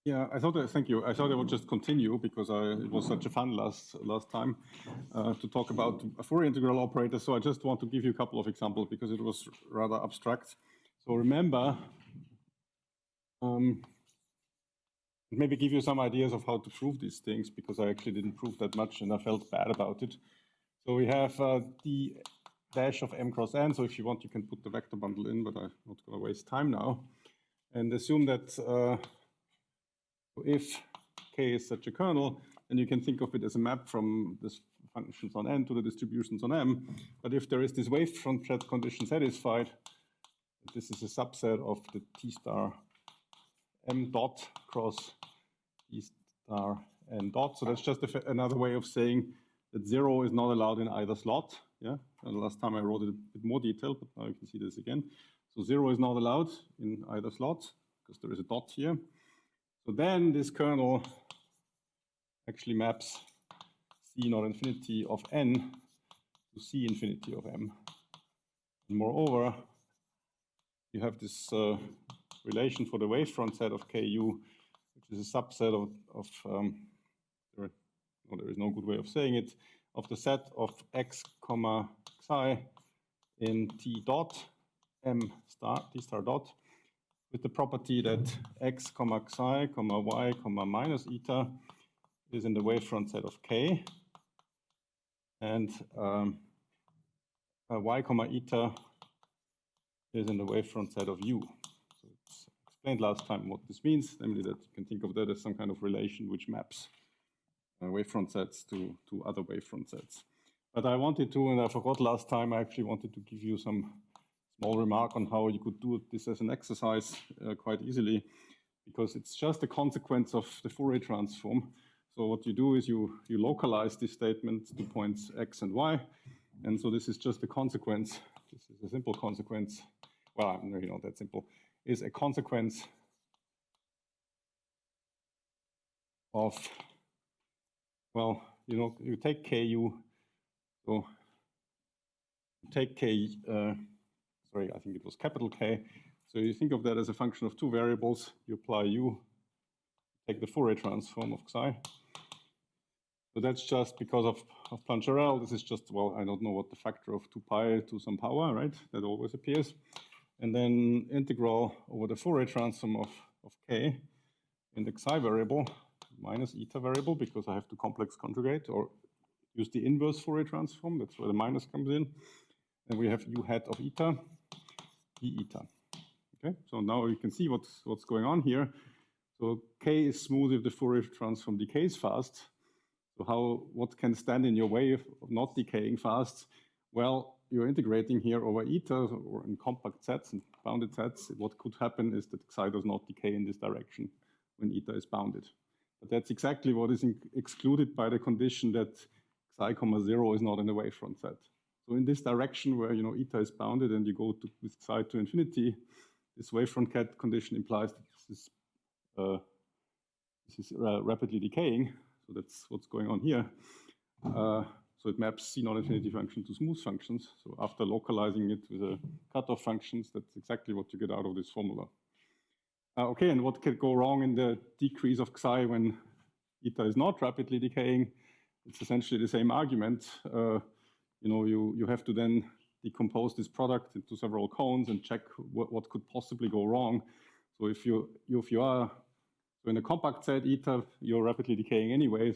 Yeah, thank you. I thought I would just continue because it was such a fun last time to talk about a Fourier integral operator. So I just want to give you a couple of examples because it was rather abstract. So remember, maybe give you some ideas of how to prove these things because I actually didn't prove that much and I felt bad about it. So we have d dash of m cross n. So if you want, you can put the vector bundle in, but I'm not going to waste time now. And assume that if K is such a kernel, then you can think of it as a map from the functions on n to the distributions on m. But if there is this wavefront set condition satisfied, this is a subset of the T star m dot cross T star n dot. So that's just another way of saying that 0 is not allowed in either slot. Yeah, and last time I wrote it a bit more detailed, but now you can see this again. So 0 is not allowed in either slot because there is a dot here. So then this kernel actually maps C not infinity of n to C infinity of m. And moreover, you have this relation for the wavefront set of Ku, which is a subset of there is no good way of saying it, of the set of x comma xi in T dot m star T star dot, with the property that x comma xi comma y comma minus eta is in the wavefront set of K, and y comma eta is in the wavefront set of U. So it's explained last time what this means, namely that you can think of that as some kind of relation which maps wavefront sets to other wavefront sets. But I wanted to, and I forgot last time, I actually wanted to give you some small remark on how you could do this as an exercise quite easily, because it's just a consequence of the Fourier transform. So what you do is you localize this statement to points x and y, and so this is just a consequence. This is a simple consequence. Well, maybe not that simple. Is a consequence of, well, you take Ku, so take K. Sorry, I think it was capital K. So you think of that as a function of two variables. You apply U, take the Fourier transform of Xi. So that's just because of Plancherel. This is just, well, I don't know what the factor of 2 pi to some power, right? That always appears. And then integral over the Fourier transform of K in the Xi variable minus eta variable, because I have to complex conjugate or use the inverse Fourier transform. That's where the minus comes in. And we have U hat of eta. E eta. Okay, so now you can see what's going on here. So K is smooth if the Fourier transform decays fast. So what can stand in your way of not decaying fast? Well, you're integrating here over eta, or in compact sets and bounded sets. What could happen is that Xi does not decay in this direction when eta is bounded. But that's exactly what is excluded by the condition that Xi comma 0 is not in the wavefront set. So in this direction where eta is bounded and you go with Xi to infinity, this wavefront cat condition implies that this is rapidly decaying. So that's what's going on here. So it maps C not infinity function to smooth functions. So after localizing it with a cutoff functions, that's exactly what you get out of this formula. Okay, and what can go wrong in the decrease of Xi when eta is not rapidly decaying? It's essentially the same argument. You have to then decompose this product into several cones and check what could possibly go wrong. So if you are in a compact set eta, you're rapidly decaying anyway.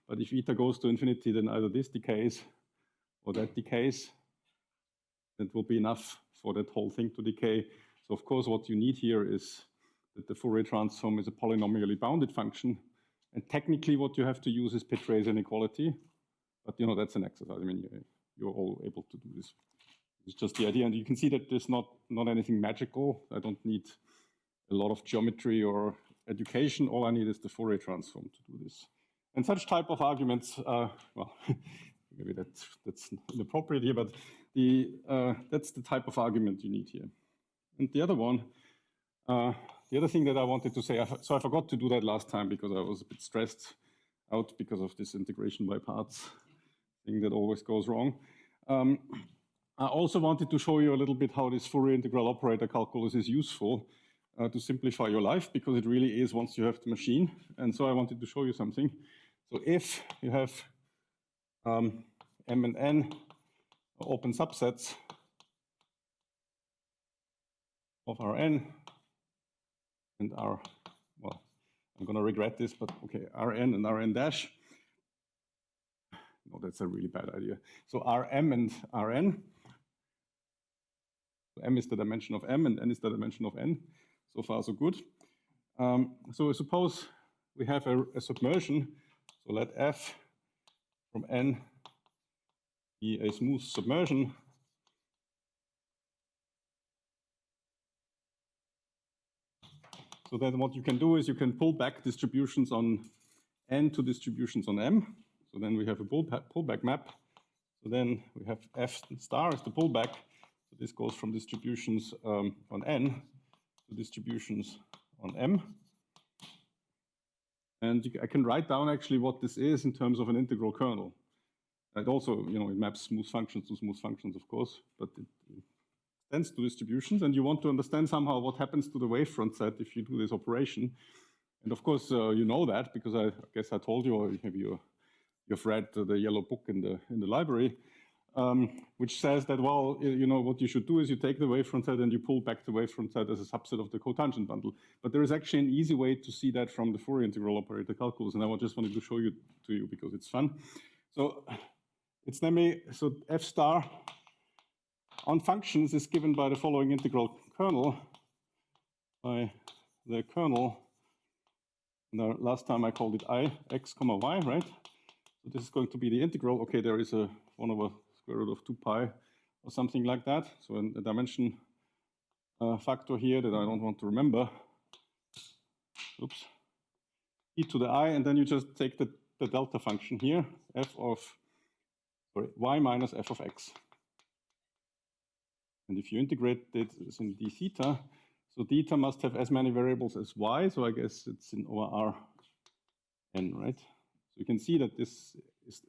But if eta goes to infinity, then either this decays or that decays. That will be enough for that whole thing to decay. So of course, what you need here is that the Fourier transform is a polynomially bounded function. And technically, what you have to use is Petray's inequality. But that's an exercise. I mean, you're all able to do this. It's just the idea. And you can see that there's not anything magical. I don't need a lot of geometry or education. All I need is the Fourier transform to do this. And such type of arguments, well, maybe that's inappropriate here, but that's the type of argument you need here. And the other one, the other thing that I wanted to say, so I forgot to do that last time because I was a bit stressed out because of this integration by parts thing that always goes wrong. I also wanted to show you a little bit how this Fourier integral operator calculus is useful. to simplify your life, because it really is once you have the machine. And so I wanted to show you something. So if you have M and N open subsets of Rn and R, well, I'm going to regret this, but okay, Rn and Rn dash. No, that's a really bad idea. So Rm and Rn. So M is the dimension of M and N is the dimension of N. So far, so good. So suppose we have a submersion. So let F from N be a smooth submersion. So then what you can do is you can pull back distributions on N to distributions on M. So then we have a pullback map. So then we have F star as the pullback. So this goes from distributions on N to distributions on M. And I can write down actually what this is in terms of an integral kernel. It also, it maps smooth functions to smooth functions, of course, but it extends to distributions. And you want to understand somehow what happens to the wavefront set if you do this operation. And of course, you know that because I guess I told you, or maybe you've read the yellow book in the library, which says that, well, what you should do is you take the wavefront set and you pull back the wavefront set as a subset of the cotangent bundle. But there is actually an easy way to see that from the Fourier integral operator calculus, and I just wanted to show you to you because it's fun. So it's so F star on functions is given by the following integral kernel, by the kernel. Now, last time I called it I, x comma y, right? So this is going to be the integral. Okay, there is a 1 over square root of 2 pi or something like that. So a dimension factor here that I don't want to remember. Oops. E to the I, and then you just take the delta function here, f of, y minus f of x. And if you integrate it in d theta, so theta must have as many variables as y, so I guess it's in over r n, right? So you can see that this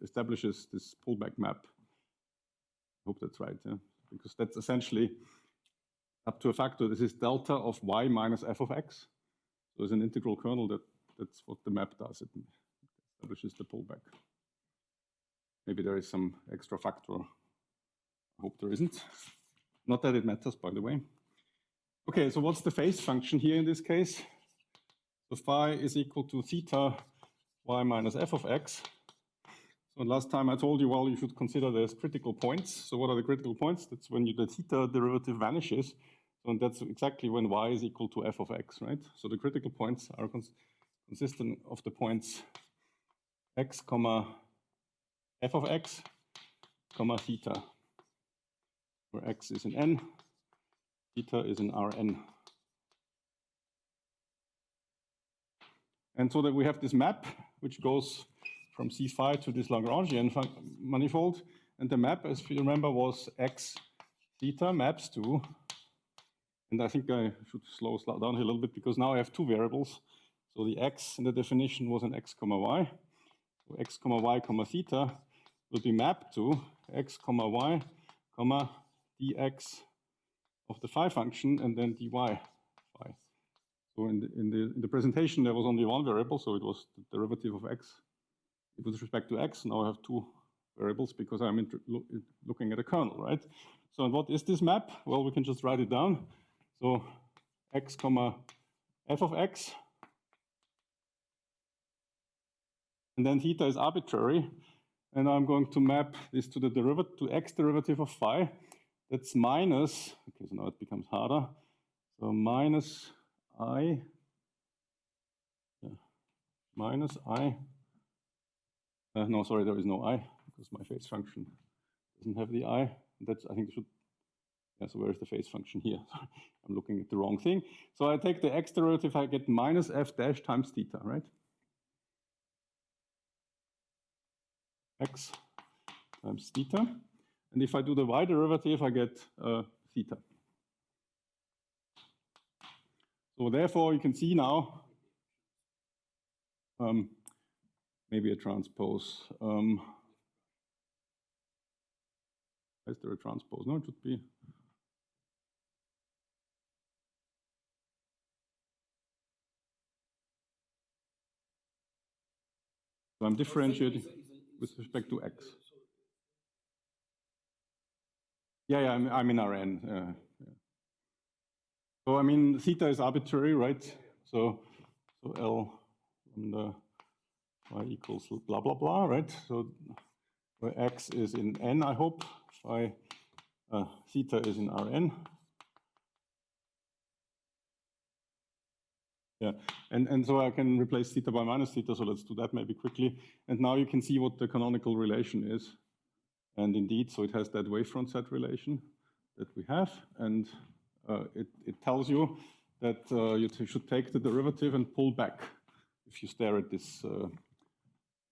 establishes this pullback map. I hope that's right, yeah? Because that's essentially up to a factor. This is delta of y minus f of x. So there's an integral kernel that's what the map does. It establishes the pullback. Maybe there is some extra factor. I hope there isn't. Not that it matters, by the way. Okay, so what's the phase function here in this case? So phi is equal to theta y minus f of x. So last time I told you, well, you should consider there's critical points. So what are the critical points? That's when the theta derivative vanishes. And that's exactly when y is equal to f of x, right? So the critical points are consistent of the points x comma f of x comma theta, where x is in n, theta is in Rn. And so that we have this map, which goes from C phi to this Lagrangian manifold. And the map, as you remember, was x theta maps to, and I think I should slow down here a little bit because now I have two variables. So the x in the definition was an x comma y. So x comma y comma theta will be mapped to x comma y comma dx of the phi function and then dy phi. So in the presentation, there was only one variable, so it was the derivative of x with respect to x. Now I have two variables because I'm looking at a kernel, right? So and what is this map? Well, we can just write it down. So x comma f of x. And then theta is arbitrary. And I'm going to map this to the derivative, to x derivative of phi. That's minus, okay, so now it becomes harder. So minus I, minus I, no, sorry, there is no I, because my phase function doesn't have the I. That's, I think, should, yeah, so where's the phase function here? I'm looking at the wrong thing. So I take the x derivative, I get minus f dash times theta, right? X times theta. And if I do the y derivative, I get theta. So therefore, you can see now, maybe a transpose. Is there a transpose? No, it should be. So I'm differentiating with respect to x. Yeah, I'm in Rn. Yeah. So I mean, theta is arbitrary, right? So L lambda y equals blah blah blah, right? So where x is in n, I hope, phi theta is in Rn. Yeah, and so I can replace theta by minus theta, so let's do that maybe quickly. And now you can see what the canonical relation is. And indeed, so it has that wavefront set relation that we have, and it tells you that you should take the derivative and pull back if you stare at this,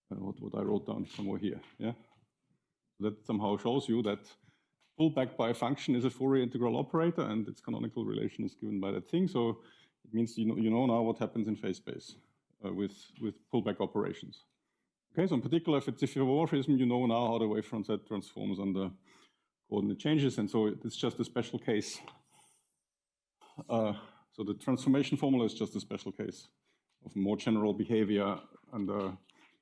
what I wrote down somewhere here, yeah? That somehow shows you that pull back by a function is a Fourier integral operator, and its canonical relation is given by that thing, so it means you know now what happens in phase space with pullback operations. Okay, so in particular, if it's diffeomorphism, you know now how the wavefront set transforms under coordinate changes, and so it's just a special case. So the transformation formula is just a special case of more general behavior under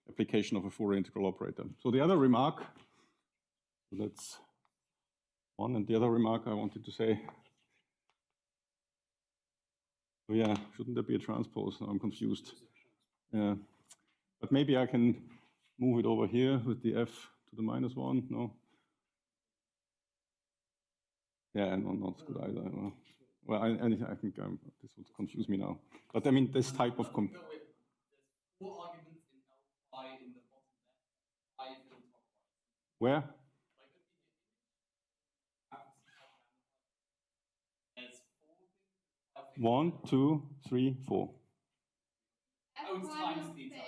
application of a Fourier integral operator. So the other remark, that's one, and the other remark I wanted to say, oh yeah, shouldn't there be a transpose? I'm confused. Yeah, but maybe I can move it over here with the f to the -1, no? Yeah, no, not good either. Well, I think this would confuse me now. But I mean, this type of... There's 4 arguments in L phi in the bottom left, 5 in the top right. Where? There's 4 things. 1, 2, 3, 4. Oh, it's times theta.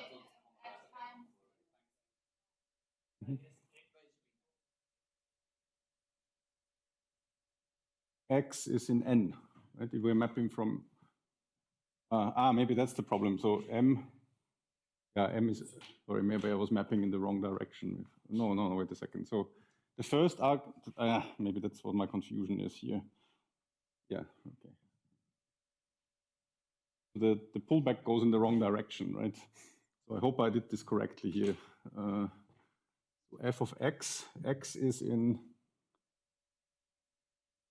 X is in n, right? If we're mapping from... maybe that's the problem. So M... Yeah, M is... Sorry, maybe I was mapping in the wrong direction. No, wait a second. So the first arc... maybe that's what my confusion is here. Yeah, okay. The pullback goes in the wrong direction, right? So I hope I did this correctly here. So f of x, x is in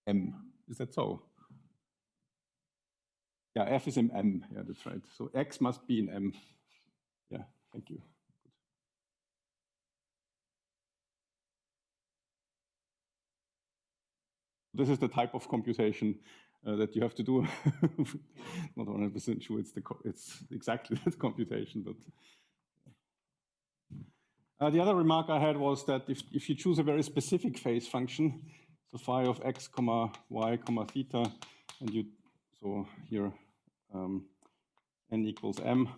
M. Is that so? Yeah, f is in M. Yeah, that's right. So x must be in M. Yeah, thank you. This is the type of computation that you have to do. Not 100% sure it's exactly that computation, but the other remark I had was that if you choose a very specific phase function, so phi of x comma y comma theta, and you so here n equals m,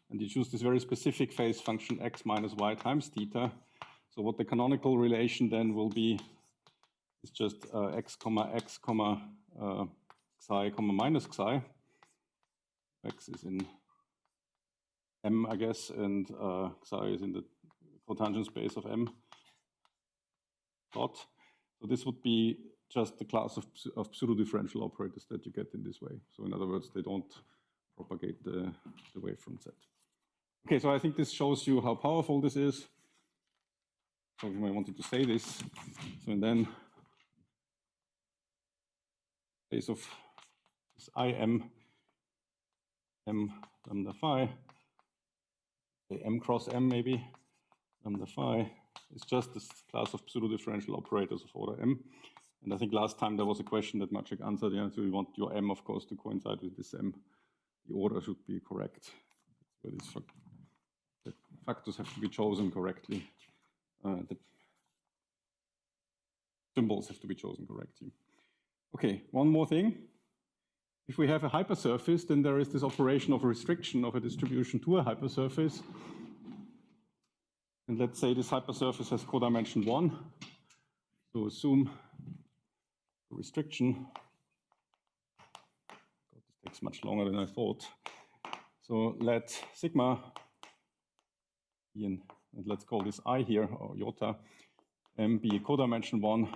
and you choose this very specific phase function x minus y times theta. So what the canonical relation then will be is just x comma xi comma minus xi. X is in M, I guess, and xi is in the cotangent space of M dot. So this would be just the class of pseudo-differential operators that you get in this way. So in other words, they don't propagate the wavefront set. Okay, so I think this shows you how powerful this is. So you might wanted to say this. So and then case of this IM M lambda phi, say M cross M maybe, lambda phi is just this class of pseudo-differential operators of order M. And I think last time there was a question that Maciek answered, yeah, so you want your M, of course, to coincide with this M. The order should be correct. So the factors have to be chosen correctly. The symbols have to be chosen correctly. Okay, one more thing. If we have a hypersurface, then there is this operation of restriction of a distribution to a hypersurface. And let's say this hypersurface has codimension 1. So assume the restriction. God, this takes much longer than I thought. So let sigma, and let's call this I here, or iota, be a codimension 1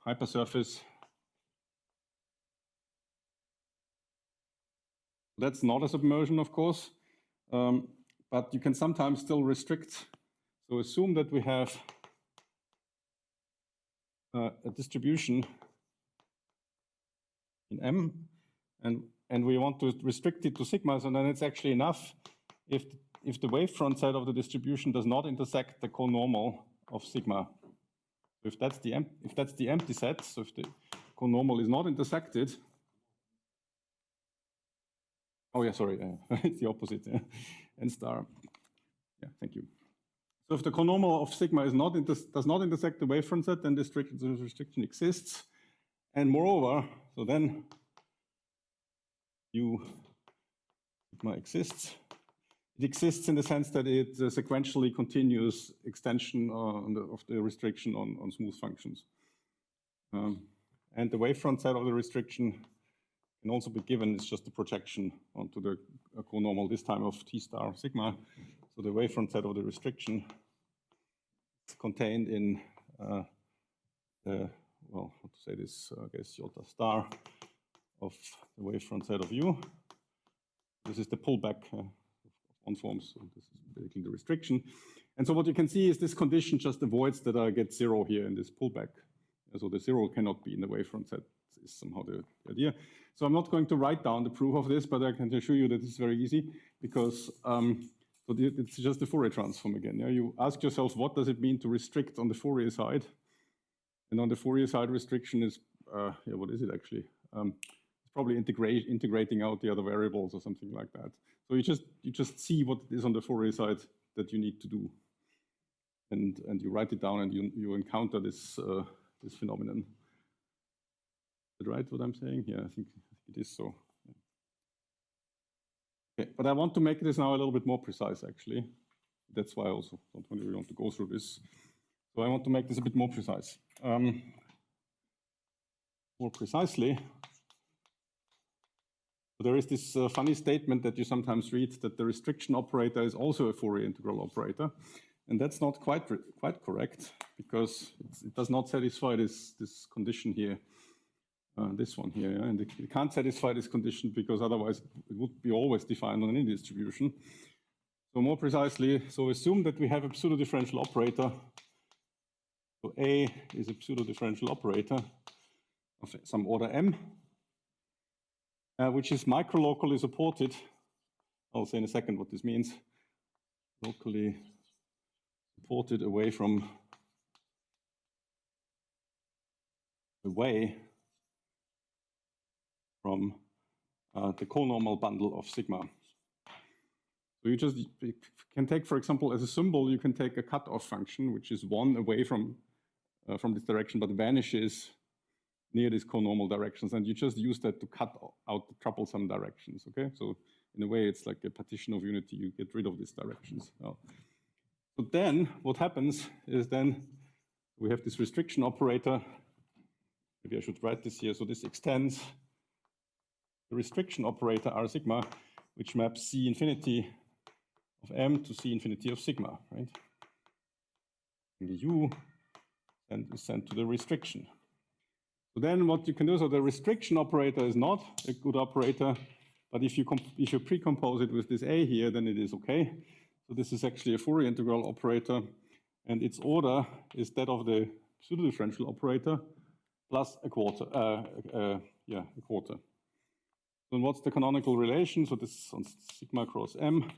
hypersurface That's not a submersion, of course, but you can sometimes still restrict. So assume that we have a distribution in M, and we want to restrict it to sigmas, and then it's actually enough if the wavefront side of the distribution does not intersect the conormal of sigma. If that's the empty set, so if the conormal is not intersected, oh yeah, sorry, it's the opposite, n star. Yeah, thank you. So if the conormal of sigma is does not intersect the wavefront set, then this restriction exists. And moreover, so then sigma exists. It exists in the sense that it's a sequentially continuous extension of the restriction on smooth functions. And the wavefront set of the restriction can also be given. It's just a projection onto the conormal, this time of T star sigma. So the wavefront set of the restriction is contained in well, how to say this, I guess, iota star of the wavefront set of U. This is the pullback on forms. So this is basically the restriction. And so what you can see is this condition just avoids that I get 0 here in this pullback. So the 0 cannot be in the wavefront set is somehow the idea. So I'm not going to write down the proof of this, but I can assure you that it's very easy because so it's just the Fourier transform again. Yeah? You ask yourself, what does it mean to restrict on the Fourier side? And on the Fourier side, restriction is, yeah, what is it actually? It's probably integrating out the other variables or something like that. So you just see what is on the Fourier side that you need to do, and you write it down, and you encounter this this phenomenon. Is it right what I'm saying? Yeah, I think it is so. Okay, but I want to make this now a little bit more precise. Actually, that's why I also don't really want to go through this. So I want to make this a bit more precise. More precisely, there is this funny statement that you sometimes read that the restriction operator is also a Fourier integral operator, and that's not quite correct because it does not satisfy this condition here, this one here, yeah? And it can't satisfy this condition because otherwise it would be always defined on any distribution. So more precisely, so assume that we have a pseudo-differential operator. So A is a pseudo-differential operator of some order M, which is microlocally supported. I'll say in a second what this means. Locally supported away from the conormal bundle of sigma. So you can take, for example, as a symbol, you can take a cutoff function, which is 1 away from this direction, but vanishes near these conormal directions, and you just use that to cut out the troublesome directions, okay? So in a way, it's like a partition of unity. You get rid of these directions. So then what happens is then we have this restriction operator. Maybe I should write this here. So this extends the restriction operator R sigma, which maps C infinity of M to C infinity of sigma, right? And the U is sent to the restriction. So then what you can do, so the restriction operator is not a good operator, but if you pre-compose it with this A here, then it is okay. So this is actually a Fourier integral operator, and its order is that of the pseudo-differential operator plus a quarter, yeah, a quarter. So what's the canonical relation? So this is on sigma cross M,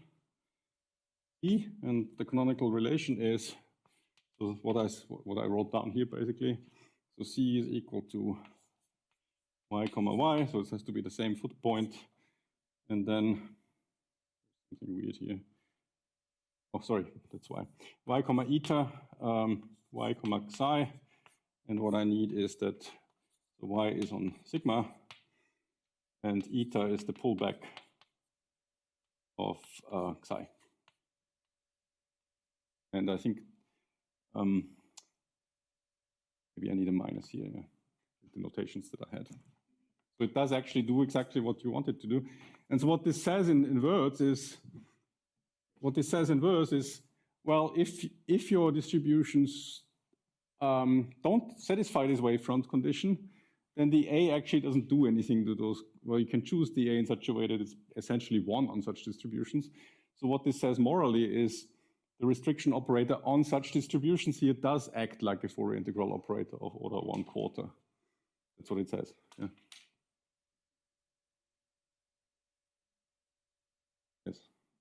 E, and the canonical relation is, so what I wrote down here basically. So C is equal to y comma y, so it has to be the same foot point, and then something weird here. Oh, sorry, that's y. Y comma eta, y comma psi, and what I need is that the y is on sigma, and eta is the pullback of psi. And I think maybe I need a minus here, yeah, the notations that I had. So it does actually do exactly what you want it to do. And so what this says in words is, well, if your distributions don't satisfy this wavefront condition, then the A actually doesn't do anything to those. Well, you can choose the A in such a way that it's essentially 1 on such distributions. So what this says morally is the restriction operator on such distributions here does act like a Fourier integral operator of order 1/4. That's what it says. Yeah. Yes.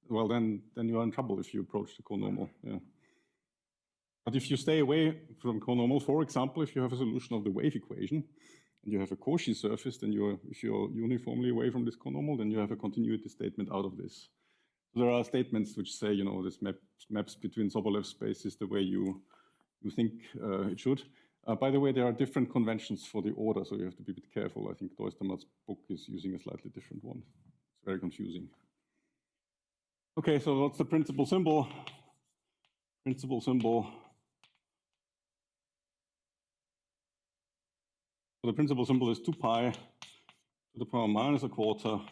Well, then you're in trouble if you approach the conormal. Yeah. But if you stay away from conormal, for example, if you have a solution of the wave equation and you have a Cauchy surface, then if you're uniformly away from this conormal, then you have a continuity statement out of this. So there are statements which say, you know, this maps between Sobolev spaces the way you think it should. By the way, there are different conventions for the order, so you have to be a bit careful. I think Doistermat's book is using a slightly different one. It's very confusing. Okay, so what's the principal symbol? Principal symbol. So the principal symbol is 2 pi to the power minus 1/4.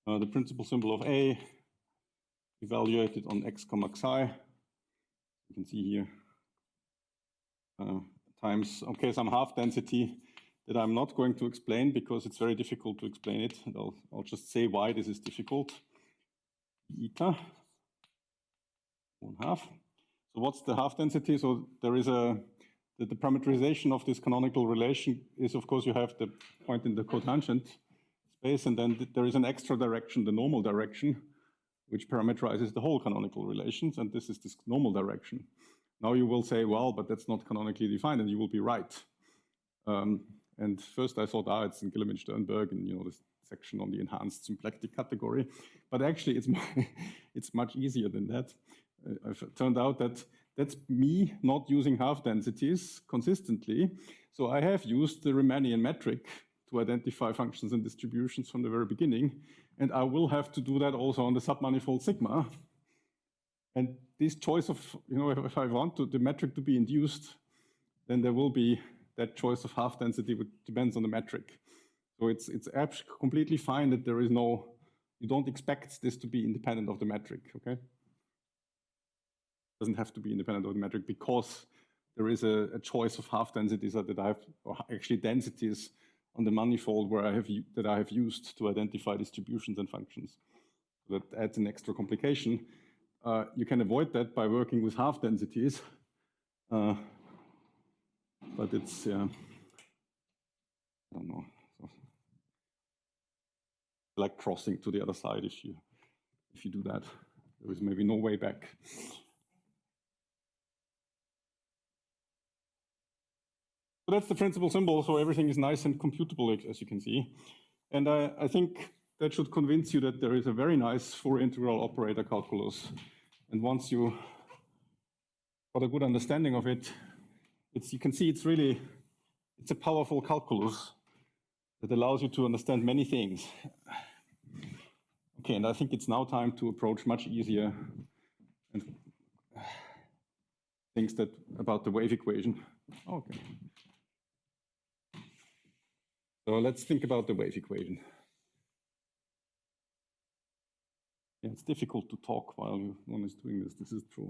The principal symbol of A evaluated on x, xi. You can see here times, okay, some half density that I'm not going to explain because it's very difficult to explain it. And I'll just say why this is difficult. Eta 1/2. So what's the half density? So there is the parameterization of this canonical relation is, of course, you have the point in the cotangent space, and then there is an extra direction, the normal direction, which parameterizes the whole canonical relations, and this is this normal direction. Now you will say, well, but that's not canonically defined, and you will be right. And first I thought, it's in Guillemin-Sternberg, and you know this section on the enhanced symplectic category, but actually it's much easier than that. It turned out that that's me not using half densities consistently. So I have used the Riemannian metric to identify functions and distributions from the very beginning. And I will have to do that also on the submanifold sigma. And this choice of, you know, if I want the metric to be induced, then there will be that choice of half density, which depends on the metric. So it's completely fine that there is no, you don't expect this to be independent of the metric, okay? Doesn't have to be independent of the metric because there is a choice of half densities that I have, or actually densities on the manifold where that I have used to identify distributions and functions. So that adds an extra complication. You can avoid that by working with half densities, but it's I don't know, so like crossing to the other side if you do that. There is maybe no way back. So that's the principal symbol, so everything is nice and computable, as you can see. And I think that should convince you that there is a very nice Fourier integral operator calculus. And once you got a good understanding of it, you can see it's a powerful calculus that allows you to understand many things. Okay, and I think it's now time to approach much easier things about the wave equation. Okay. So let's think about the wave equation. Yeah, it's difficult to talk while one is doing this. This is true.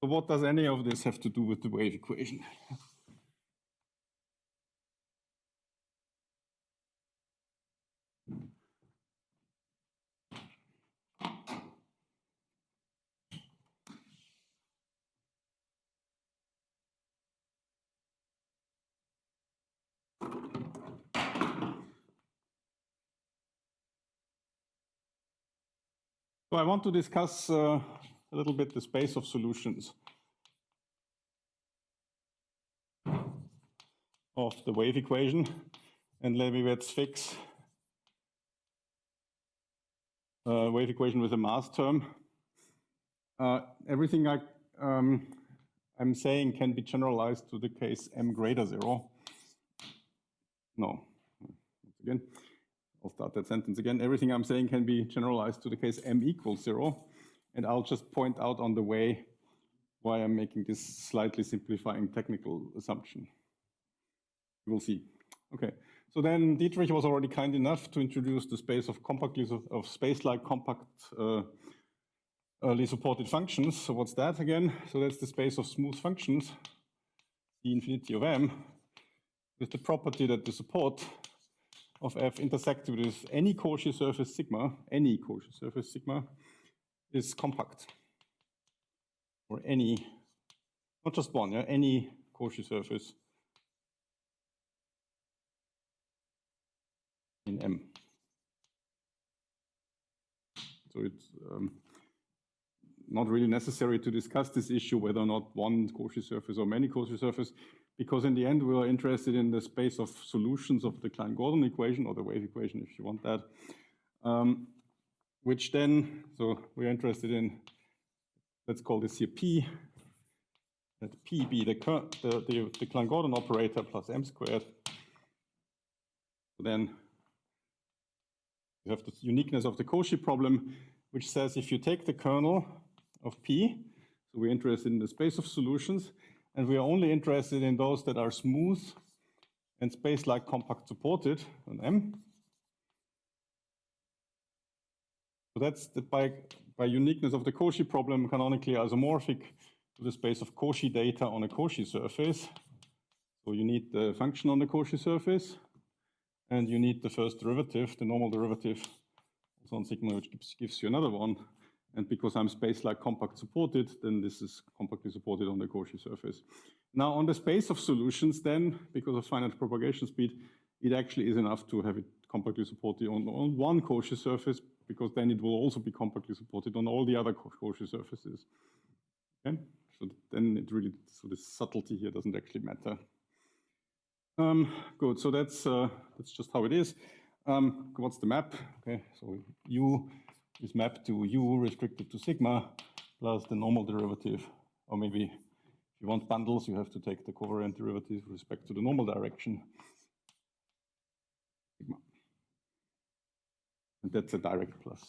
So what does any of this have to do with the wave equation? So I want to discuss a little bit the space of solutions of the wave equation, and let's fix a wave equation with a mass term. Everything I'm saying can be generalized to the case m greater 0. No, once again. I'll start that sentence again. Everything I'm saying can be generalized to the case m equals 0. And I'll just point out on the way why I'm making this slightly simplifying technical assumption. We'll see. Okay, so then Dietrich was already kind enough to introduce the space of compactly, of space-like compact early supported functions. So what's that again? So that's the space of smooth functions, the infinity of M, with the property that the support of F intersected with any Cauchy surface sigma, is compact. Or any, not just one, yeah, any Cauchy surface in M. So it's not really necessary to discuss this issue, whether or not one Cauchy surface or many Cauchy surfaces, because in the end we are interested in the space of solutions of the Klein-Gordon equation, or the wave equation if you want that, which then, so we're interested in, let's call this here P, let P be the Klein-Gordon operator plus M squared. So then you have the uniqueness of the Cauchy problem, which says if you take the kernel of P, so we're interested in the space of solutions, and we are only interested in those that are smooth and space-like compact supported on M. So that's the, by uniqueness of the Cauchy problem, canonically isomorphic to the space of Cauchy data on a Cauchy surface. So you need the function on the Cauchy surface, and you need the first derivative, the normal derivative, also on sigma, which gives you another one. And because I'm space-like compact supported, then this is compactly supported on the Cauchy surface. Now on the space of solutions then, because of finite propagation speed, it actually is enough to have it compactly supported on one Cauchy surface, because then it will also be compactly supported on all the other Cauchy surfaces. Okay, so then it really, so the subtlety here doesn't actually matter. Good, so that's just how it is. What's the map? Okay, so U is mapped to U restricted to sigma plus the normal derivative, or maybe if you want bundles, you have to take the covariant derivative with respect to the normal direction. Sigma. And that's a direct plus.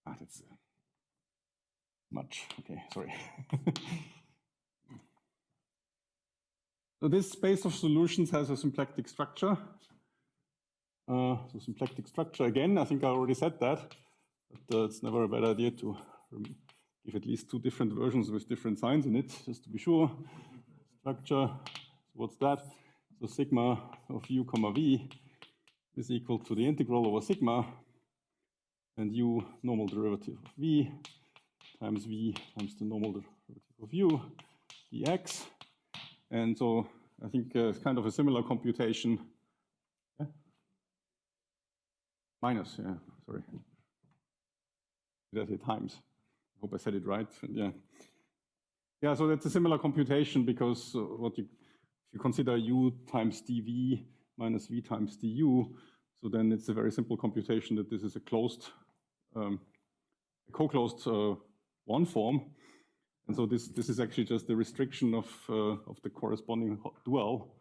Ah, that's much. Okay, sorry. So this space of solutions has a symplectic structure. So symplectic structure, again, I think I already said that, but it's never a bad idea to give at least two different versions with different signs in it, just to be sure. Structure, so what's that? So sigma of U comma V is equal to the integral over sigma, and U normal derivative of V times the normal derivative of U dx. And so I think it's kind of a similar computation. Yeah? Minus, yeah, sorry. Did I say times? I hope I said it right. Yeah. Yeah, so that's a similar computation because if you consider U times dV minus V times du, so then it's a very simple computation that this is a closed, co-closed one form. And so this is actually just the restriction of the corresponding dual.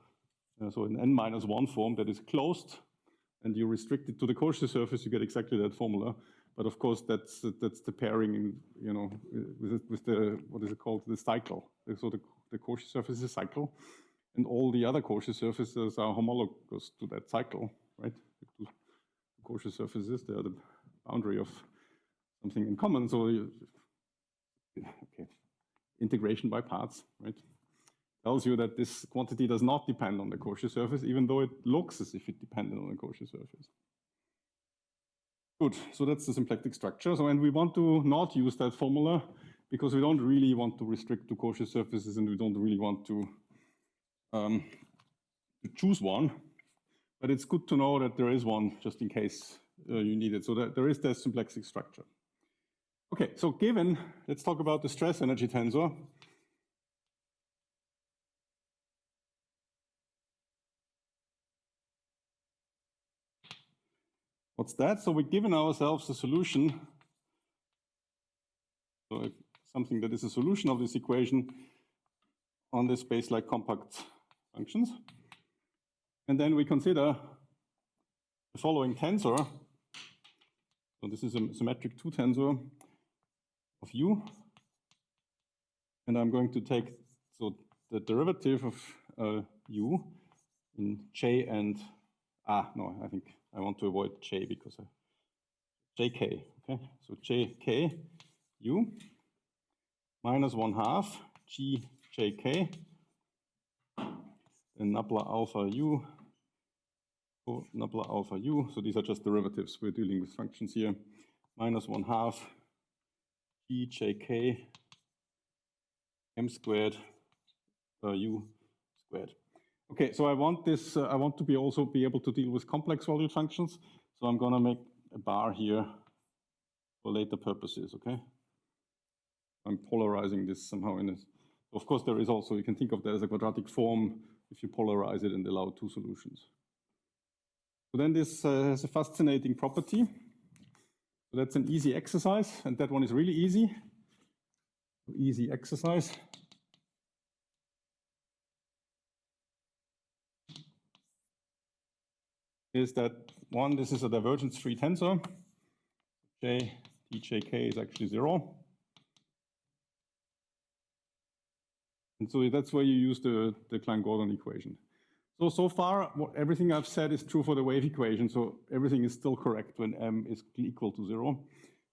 So in n-1 form that is closed, and you restrict it to the Cauchy surface, you get exactly that formula. But of course, that's the pairing, in, you know, with the, what is it called, the cycle. So the Cauchy surface is a cycle, and all the other Cauchy surfaces are homologous to that cycle, right? The Cauchy surfaces, they are the boundary of something in common. So okay. Integration by parts, right? Tells you that this quantity does not depend on the Cauchy surface, even though it looks as if it depended on the Cauchy surface. Good, so that's the symplectic structure. So, and we want to not use that formula because we don't really want to restrict to Cauchy surfaces, and we don't really want to choose one. But it's good to know that there is one just in case you need it. So that there is the symplectic structure. Okay, so given, let's talk about the stress energy tensor. What's that? So we've given ourselves a solution, so something that is a solution of this equation on the space-like compact functions. And then we consider the following tensor. So this is a symmetric 2 tensor of U. And I'm going to take so the derivative of U in J and, no, I think I want to avoid J because jk, okay? So jk u minus 1/2 g jk, then nabla alpha u, or nabla alpha u, so these are just derivatives, we're dealing with functions here, minus 1/2 g jk m squared u squared. Okay, so I want this, I want to also be able to deal with complex valued functions, so I'm gonna make a bar here for later purposes, okay? I'm polarizing this somehow in this. Of course, there is also, you can think of that as a quadratic form if you polarize it and allow two solutions. So then this has a fascinating property. So that's an easy exercise, and that one is really easy. Easy exercise. Is that one, this is a divergence-free tensor. J, djk is actually 0. And so that's where you use the Klein-Gordon equation. So far, everything I've said is true for the wave equation, so everything is still correct when m is equal to 0.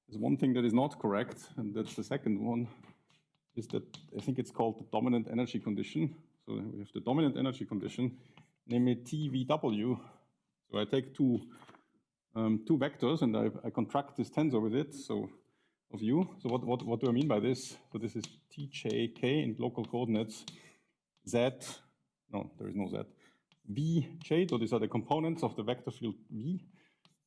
There's one thing that is not correct, and that's the second one, is that I think it's called the dominant energy condition. So we have the dominant energy condition, namely TVW. So I take two vectors and I contract this tensor with it, so of u. So what do I mean by this? So this is tjk in local coordinates, z, no, there is no z, vj, so these are the components of the vector field v,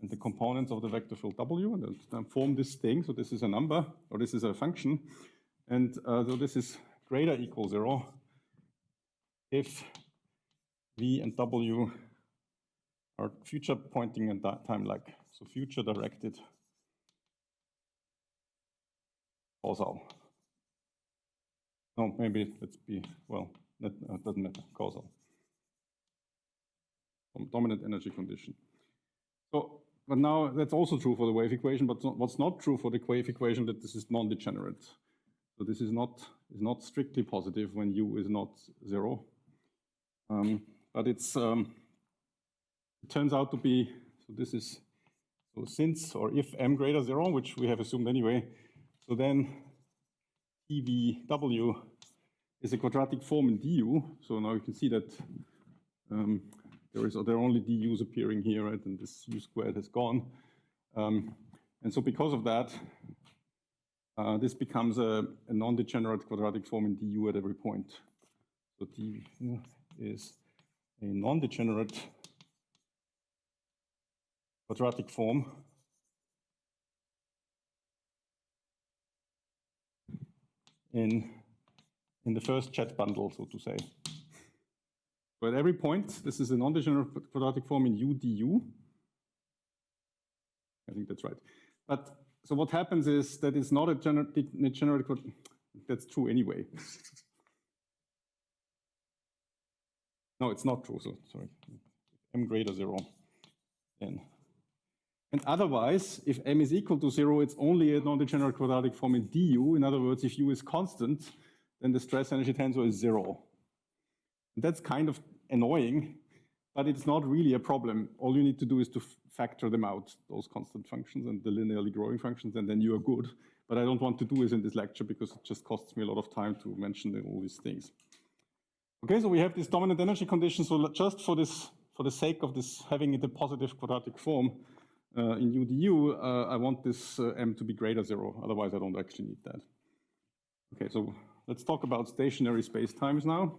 and the components of the vector field w, and then form this thing. So this is a number, or this is a function, and so this is greater equal 0 if v and w are future pointing and time-like, so future directed causal. No, maybe let's be, well, that doesn't matter, causal. Dominant energy condition. So, but now that's also true for the wave equation, but what's not true for the wave equation, that this is non-degenerate. So this is not strictly positive when u is not 0. But it's, it turns out to be, so this is, so since or if m greater 0, which we have assumed anyway, so then TVW is a quadratic form in du. So now you can see that there are only du's appearing here, right? And this u squared has gone. And so because of that, this becomes a non-degenerate quadratic form in du at every point. So T is a non-degenerate quadratic form in the first chat bundle, so to say. So at every point, this is a non-degenerate quadratic form in u du. I think that's right. But so what happens is that it's not a degenerate, that's true anyway. No, it's not true, so sorry. M greater 0, then. And otherwise, if m is equal to 0, it's only a non-degenerate quadratic form in du. In other words, if u is constant, then the stress energy tensor is 0. And that's kind of annoying, but it's not really a problem. All you need to do is to factor them out, those constant functions and the linearly growing functions, and then you are good. But I don't want to do this in this lecture because it just costs me a lot of time to mention all these things. Okay, so we have this dominant energy condition. So just for this, for the sake of this having it a positive quadratic form in u du, I want this m to be greater 0. Otherwise, I don't actually need that. Okay, so let's talk about stationary spacetimes now.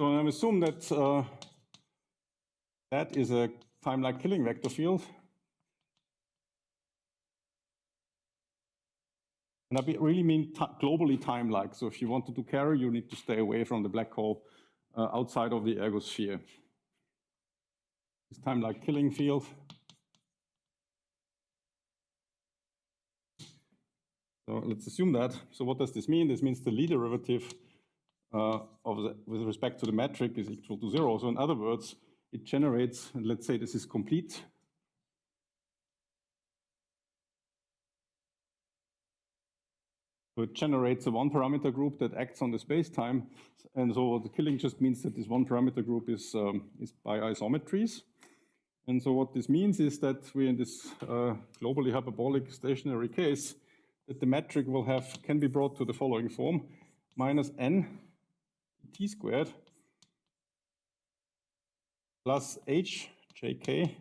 So I'm assume that that is a time-like killing vector field. And I really mean globally time-like. So if you want to do carry, you need to stay away from the black hole outside of the ergosphere. This time-like killing field. So let's assume that. So what does this mean? This means the Lie derivative with respect to the metric is equal to 0. So in other words, it generates, and let's say this is complete. So it generates a one-parameter group that acts on the space-time, and so the killing just means that this one-parameter group is by isometries. And so what this means is that we, in this globally hyperbolic stationary case, that the metric can be brought to the following form: minus n t squared plus h jk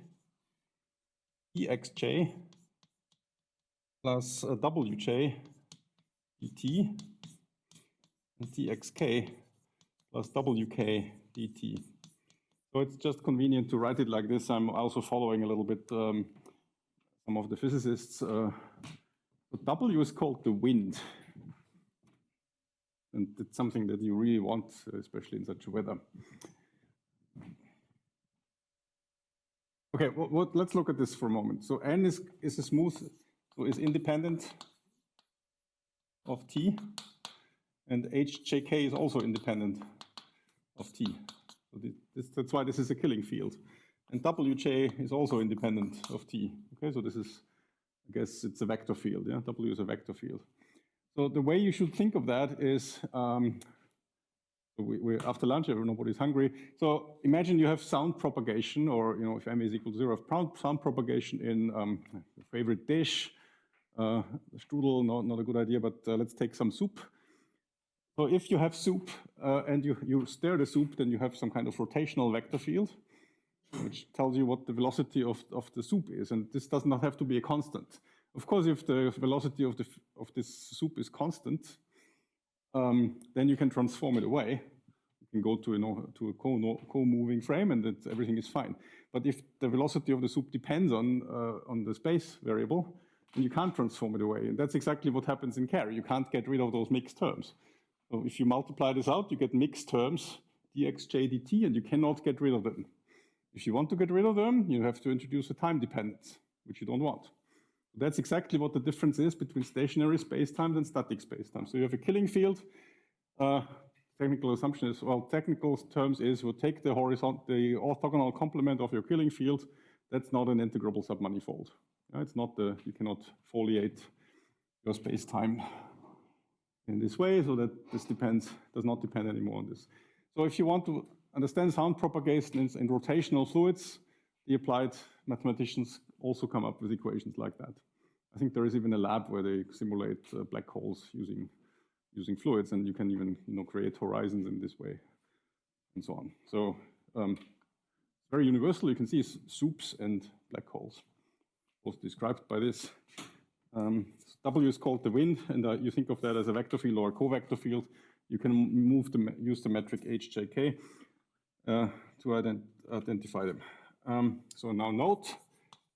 exj plus wj dt and txk plus wk dt. So it's just convenient to write it like this. I'm also following a little bit some of the physicists. W is called the wind. And it's something that you really want, especially in such weather. Okay, let's look at this for a moment. So n is a smooth, so is independent of t, and hjk is also independent of t. So that's why this is a killing field. And wj is also independent of t. Okay, so this is, I guess it's a vector field. Yeah, w is a vector field. So the way you should think of that is, we're after lunch, nobody's hungry. So imagine you have sound propagation, or if m is equal to 0, sound propagation in your favorite dish. Strudel, not a good idea, but let's take some soup. So if you have soup and you stir the soup, then you have some kind of rotational vector field, which tells you what the velocity of the soup is. And this does not have to be a constant. Of course, if the velocity of this soup is constant, then you can transform it away. You can go to a co-moving frame, and everything is fine. But if the velocity of the soup depends on the space variable, then you can't transform it away. And that's exactly what happens in carry. You can't get rid of those mixed terms. So if you multiply this out, you get mixed terms, dxj dt, and you cannot get rid of them. If you want to get rid of them, you have to introduce a time dependence, which you don't want. That's exactly what the difference is between stationary spacetimes and static spacetimes. So you have a killing field. Technical assumption is, well, technical terms is we'll take the orthogonal complement of your killing field. That's not an integrable submanifold. It's not you cannot foliate your spacetime in this way, so that this does not depend anymore on this. So if you want to understand sound propagation in rotational fluids, the applied mathematicians also come up with equations like that. I think there is even a lab where they simulate black holes using fluids, and you can even create horizons in this way, and so on. So very universal. You can see soups and black holes, both described by this. W is called the wind, and you think of that as a vector field or a covector field. You can use the metric HJK to identify them. So now note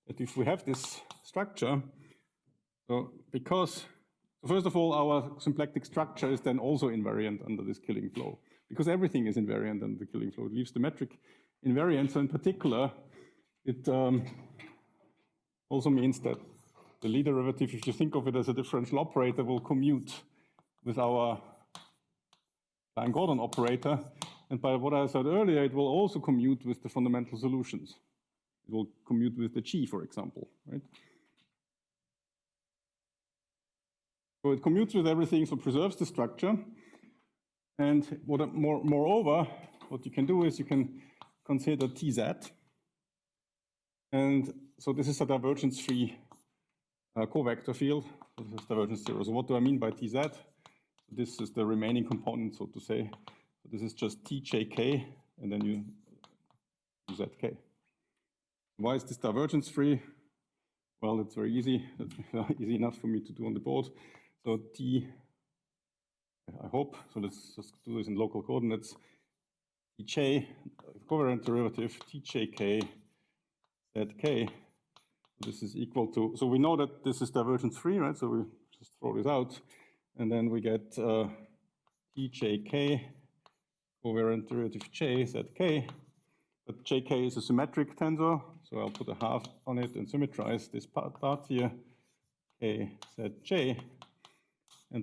that if we have this structure, first of all, our symplectic structure is then also invariant under this killing flow, because everything is invariant under the killing flow. It leaves the metric invariant. So in particular, it also means that the Lie derivative, if you think of it as a differential operator, will commute with our Klein-Gordon operator. And by what I said earlier, it will also commute with the fundamental solutions. It will commute with the G, for example, right? So it commutes with everything, so preserves the structure. And moreover, what you can do is you can consider TZ. And so this is a divergence-free covector field. So this is divergence 0. So what do I mean by TZ? This is the remaining component, so to say. So this is just TJK, and then you ZK. Why is this divergence-free? Well, it's very easy. That's easy enough for me to do on the board. So T, I hope, so let's just do this in local coordinates. Tj, covariant derivative, Tjk, Zk. This is equal to, so we know that this is divergence-free, right? So we just throw this out. And then we get Tjk, covariant derivative J, Zk. But Jk is a symmetric tensor, so I'll put a half on it and symmetrize this part here, K, Zj.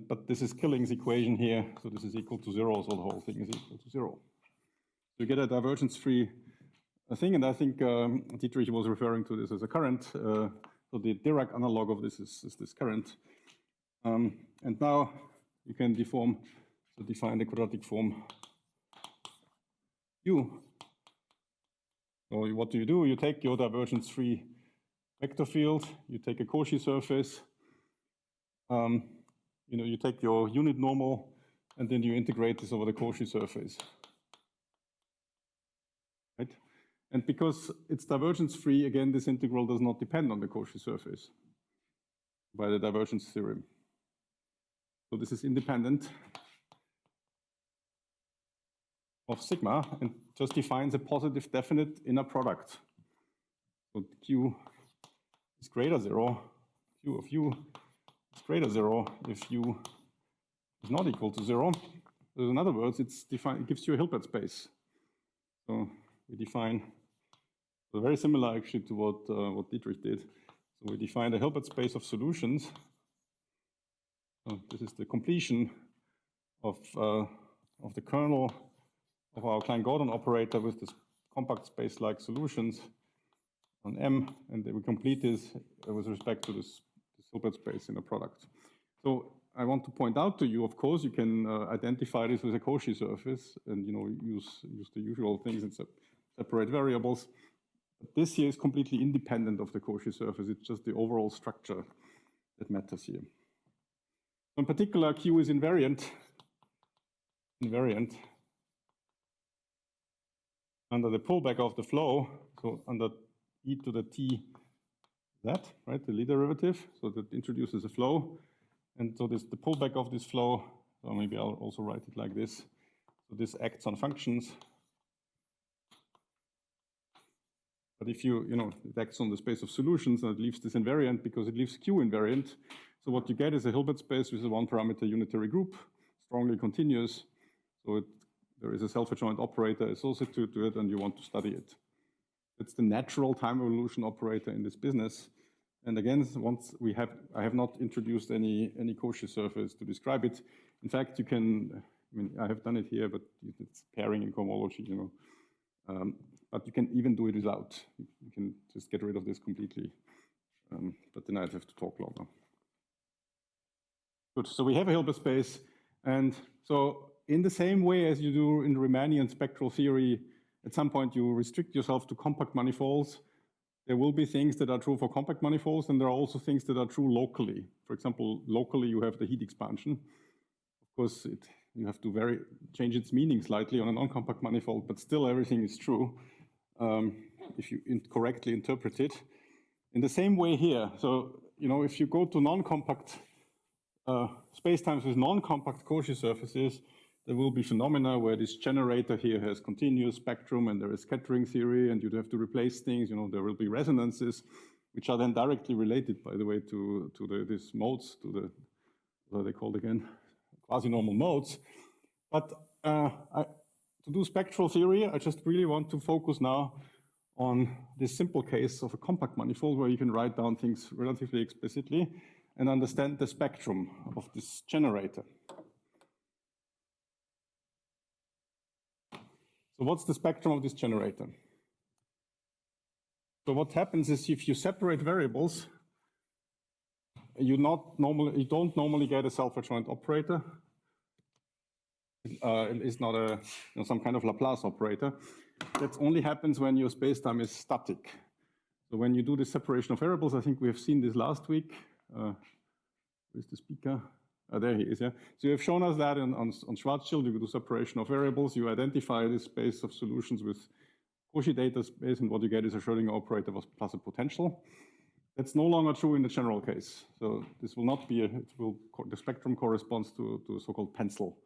But this is Killing's equation here, so this is equal to 0, so the whole thing is equal to 0. So you get a divergence-free thing, and I think Dietrich was referring to this as a current. So the Dirac analog of this is this current. And now you can define the quadratic form U. So what do? You take your divergence-free vector field, you take a Cauchy surface, you take your unit normal, and then you integrate this over the Cauchy surface. Right? And because it's divergence-free, again, this integral does not depend on the Cauchy surface by the divergence theorem. So this is independent of sigma and just defines a positive definite inner product. So Q is greater 0, Q of U is greater 0 if U is not equal to 0. So in other words, it gives you a Hilbert space. So we define, so very similar actually to what Dietrich did. So we define a Hilbert space of solutions. So this is the completion of the kernel of our Klein-Gordon operator with this compact space-like solutions on M, and we complete this with respect to this Hilbert space in a product. So I want to point out to you, of course, you can identify this with a Cauchy surface and use the usual things and separate variables. But this here is completely independent of the Cauchy surface. It's just the overall structure that matters here. In particular, Q is invariant under the pullback of the flow, so under e to the t z, right, the Lie derivative, so that introduces a flow. And so the pullback of this flow, so maybe I'll also write it like this. So this acts on functions. But if it acts on the space of solutions, and it leaves this invariant because it leaves Q invariant. So what you get is a Hilbert space with a one-parameter unitary group, strongly continuous. So there is a self-adjoint operator associated to it, and you want to study it. It's the natural time evolution operator in this business. And again, I have not introduced any Cauchy surface to describe it. In fact, you can, I have done it here, but it's pairing in cohomology, but you can even do it without. You can just get rid of this completely. But then I'd have to talk longer. Good, so we have a Hilbert space. And so in the same way as you do in Riemannian spectral theory, at some point you restrict yourself to compact manifolds. There will be things that are true for compact manifolds, and there are also things that are true locally. For example, locally you have the heat expansion. Of course, you have to change its meaning slightly on a non-compact manifold, but still everything is true if you correctly interpret it. In the same way here, so if you go to non-compact spacetimes with non-compact Cauchy surfaces, there will be phenomena where this generator here has continuous spectrum and there is scattering theory and you'd have to replace things. There will be resonances, which are then directly related, by the way, to these modes, what are they called again? Quasi-normal modes. But to do spectral theory, I just really want to focus now on this simple case of a compact manifold where you can write down things relatively explicitly and understand the spectrum of this generator. So what's the spectrum of this generator? So what happens is if you separate variables, you don't normally get a self-adjoint operator. It's not some kind of Laplace operator. That only happens when your spacetime is static. So when you do the separation of variables, I think we have seen this last week. Where's the speaker? There he is, yeah. So you have shown us that on Schwarzschild, you do separation of variables, you identify this space of solutions with Cauchy data space, and what you get is a Schrödinger operator plus a potential. That's no longer true in the general case. So this will not be, the spectrum corresponds to a so-called pencil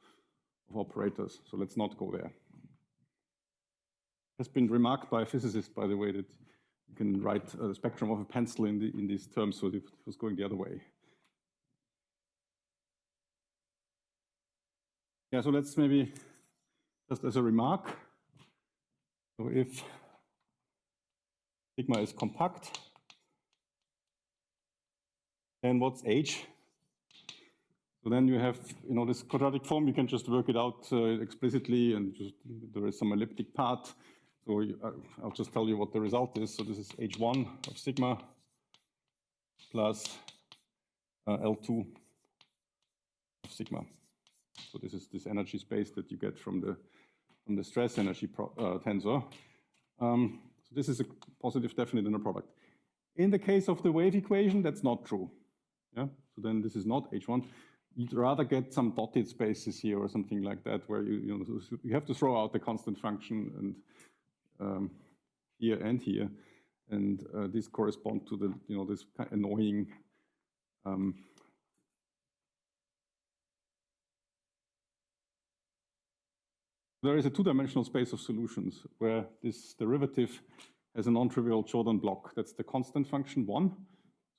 of operators. So let's not go there. It has been remarked by a physicist, by the way, that you can write a spectrum of a pencil in these terms, so it was going the other way. Yeah, so let's maybe, just as a remark, so if sigma is compact, then what's H? So then you have, this quadratic form, you can just work it out explicitly, and there is some elliptic part. So I'll just tell you what the result is. So this is H1 of sigma plus L2 sigma. So this is this energy space that you get from the stress energy tensor. So this is a positive definite inner product. In the case of the wave equation, that's not true. Yeah? So then this is not H1. You'd rather get some dotted spaces here or something like that, where you have to throw out the constant function and here and here, and these correspond to the this kind of annoying there is a two-dimensional space of solutions where this derivative has a non-trivial Jordan block. That's the constant function 1.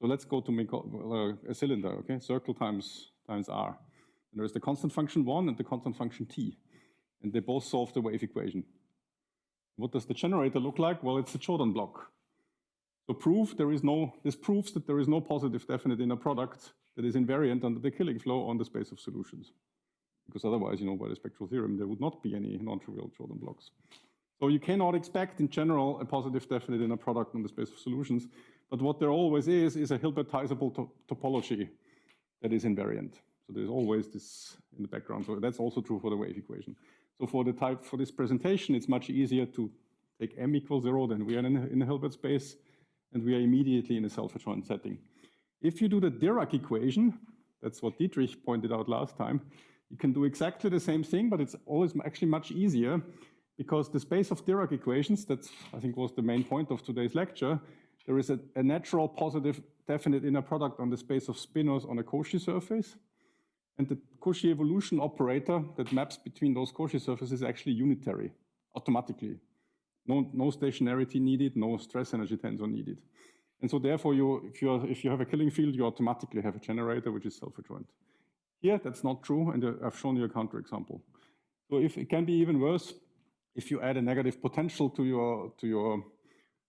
So let's go to make a cylinder, okay? Circle times r. And there's the constant function 1 and the constant function t. And they both solve the wave equation. What does the generator look like? Well, it's a Jordan block. So this proves that there is no positive definite inner product that is invariant under the Killing flow on the space of solutions. Because otherwise, by the spectral theorem, there would not be any non-trivial Jordan blocks. So you cannot expect, in general, a positive definite inner product on the space of solutions. But what there always is a Hilbertizable topology that is invariant. So there's always this in the background. So that's also true for the wave equation. So for this presentation, it's much easier to take m equals 0, then we are in a Hilbert space, and we are immediately in a self-adjoint setting. If you do the Dirac equation, that's what Dietrich pointed out last time, you can do exactly the same thing, but it's always actually much easier because the space of Dirac equations, that's I think was the main point of today's lecture, there is a natural positive definite inner product on the space of spinors on a Cauchy surface. And the Cauchy evolution operator that maps between those Cauchy surfaces is actually unitary, automatically. No stationarity needed, no stress energy tensor needed. And so therefore, if you have a Killing field, you automatically have a generator which is self-adjoint. Here, that's not true, and I've shown you a counterexample. So if it can be even worse, if you add a negative potential to your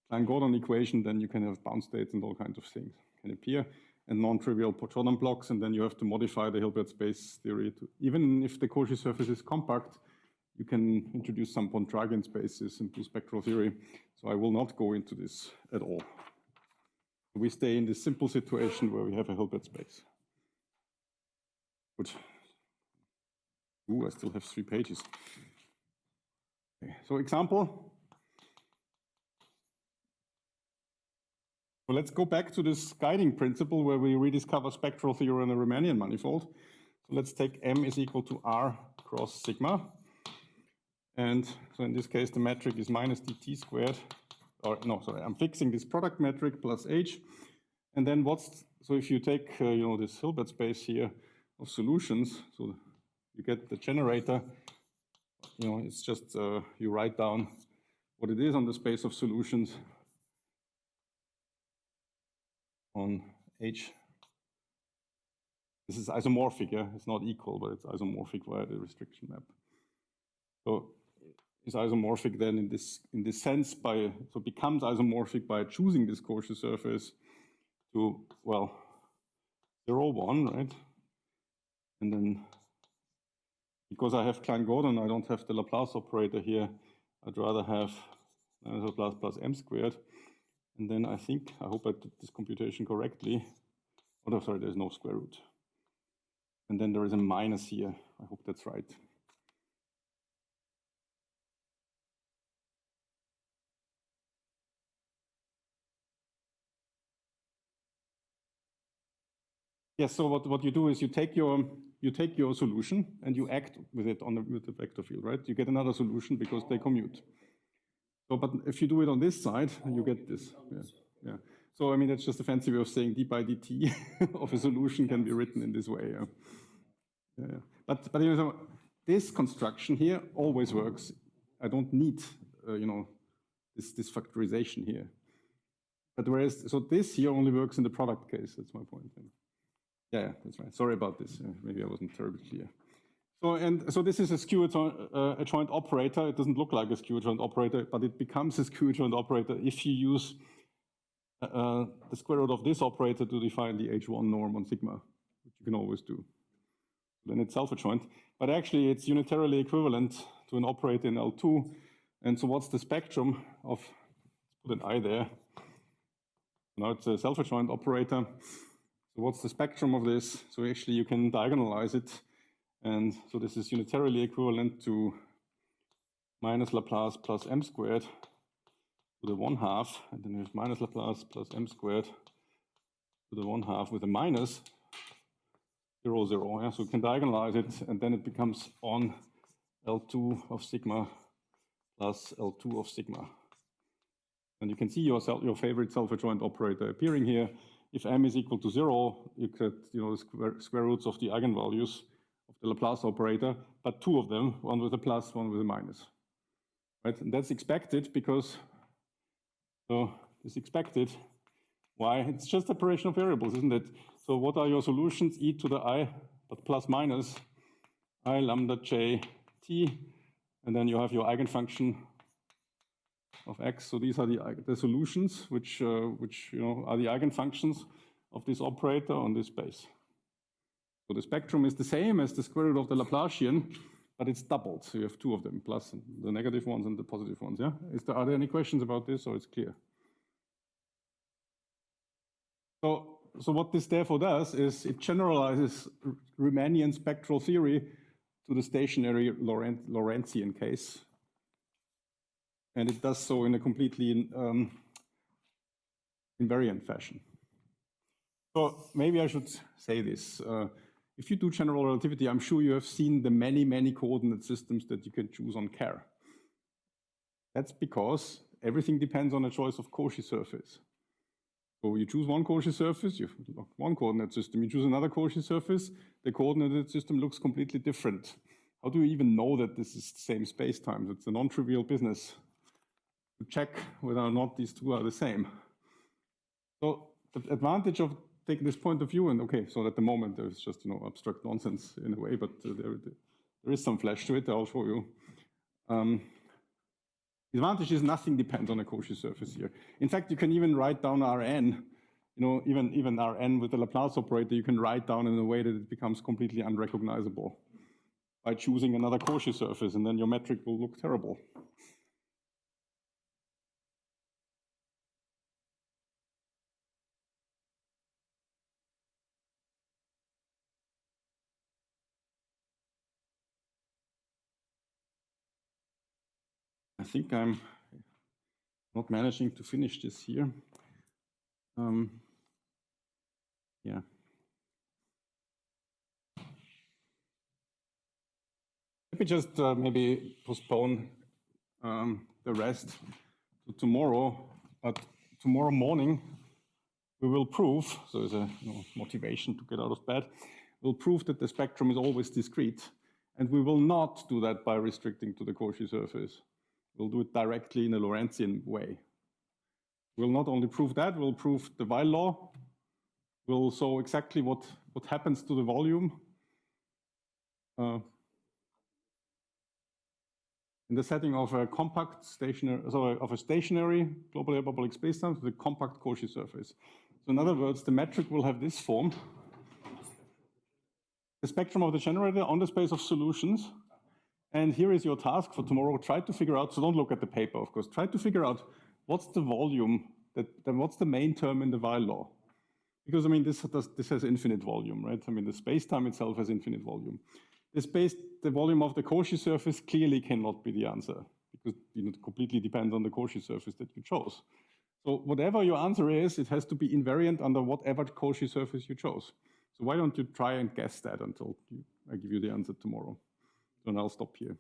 Klein-Gordon equation, then you can have bound states and all kinds of things can appear, and non-trivial Jordan blocks, and then you have to modify the Hilbert space theory to, even if the Cauchy surface is compact, you can introduce some Pontryagin spaces into spectral theory. So I will not go into this at all. We stay in this simple situation where we have a Hilbert space. Good. Ooh, I still have 3 pages. Okay. So example. So let's go back to this guiding principle where we rediscover spectral theory in a Riemannian manifold. So let's take m is equal to r cross sigma. And so in this case, the metric is minus dt squared. Or no, sorry, I'm fixing this product metric plus h. And then so if you take, this Hilbert space here of solutions, so you get the generator, it's just, you write down what it is on the space of solutions on H. This is isomorphic, yeah? It's not equal, but it's isomorphic via the restriction map. So it's isomorphic then in this sense so becomes isomorphic by choosing this Cauchy surface to, 0, 1, right? And then, because I have Klein-Gordon, I don't have the Laplace operator here. I'd rather have Laplace plus m squared. And then I hope I did this computation correctly. Oh, no, sorry, there's no square root. And then there is a minus here. I hope that's right. Yes, so what you do is you take your solution and you act with it with the vector field, right? You get another solution because they commute. So, but if you do it on this side, you get this. Yeah. So I mean, that's just a fancy way of saying d by dt of a solution can be written in this way. Yeah. But this construction here always works. I don't need this factorization here. But so this here only works in the product case. That's my point. Yeah, that's right. Sorry about this. Maybe I wasn't terribly clear. So this is a skew-adjoint operator. It doesn't look like a skew-adjoint operator, but it becomes a skew-adjoint operator if you use the square root of this operator to define the H1 norm on sigma, which you can always do. Then it's self-adjoint. But actually, it's unitarily equivalent to an operator in L2. And so what's the spectrum of, let's put an I there. Now it's a self-adjoint operator. So what's the spectrum of this? So actually you can diagonalize it. And so this is unitarily equivalent to minus Laplace plus m squared to the 1/2, and then there's minus Laplace plus m squared to the 1/2 with a minus 0, 0. Yeah? So we can diagonalize it, and then it becomes on L2 of sigma plus L2 of sigma. And you can see your favorite self-adjoint operator appearing here. If m is equal to 0, you get the square roots of the eigenvalues of the Laplace operator, but two of them, one with a plus, one with a minus. Right? And that's expected because, so it's expected. Why? It's just separation of variables, isn't it? So what are your solutions? E to the I, but plus minus I lambda j t, and then you have your eigenfunction of x. So these are the solutions which are the eigenfunctions of this operator on this space. So the spectrum is the same as the square root of the Laplacian, but it's doubled. So you have two of them, plus the negative ones and the positive ones. Yeah. Are there any questions about this, or it's clear? So what this therefore does is it generalizes Riemannian spectral theory to the stationary Lorentzian case. And it does so in a completely invariant fashion. So maybe I should say this. If you do general relativity, I'm sure you have seen the many, many coordinate systems that you can choose on CARE. That's because everything depends on a choice of Cauchy surface. So you choose one Cauchy surface, you have one coordinate system. You choose another Cauchy surface, the coordinated system looks completely different. How do you even know that this is the same space-time? It's a non-trivial business to check whether or not these two are the same. So the advantage of taking this point of view, and okay, so at the moment there's just abstract nonsense in a way, but there is some flesh to it. I'll show you. The advantage is nothing depends on a Cauchy surface here. In fact, you can even write down Rn, even Rn with the Laplace operator, you can write down in a way that it becomes completely unrecognizable by choosing another Cauchy surface, and then your metric will look terrible. I think I'm not managing to finish this here. Yeah. Let me just maybe postpone the rest to tomorrow. But tomorrow morning, we will prove, so there's a motivation to get out of bed, we'll prove that the spectrum is always discrete. And we will not do that by restricting to the Cauchy surface. We'll do it directly in a Lorentzian way. We'll not only prove that, we'll prove the Weil law. We'll show exactly what happens to the volume in the setting of a compact stationary, of a stationary global hyperbolic spacetime with a compact Cauchy surface. So in other words, the metric will have this form. The spectrum of the generator on the space of solutions. And here is your task for tomorrow. Try to figure out, so don't look at the paper, of course. Try to figure out what's the volume, what's the main term in the Weil law? Because, I mean, this has infinite volume, right? I mean, the space-time itself has infinite volume. The volume of the Cauchy surface clearly cannot be the answer, because it completely depends on the Cauchy surface that you chose. So whatever your answer is, it has to be invariant under whatever Cauchy surface you chose. So why don't you try and guess that until I give you the answer tomorrow? And I'll stop here.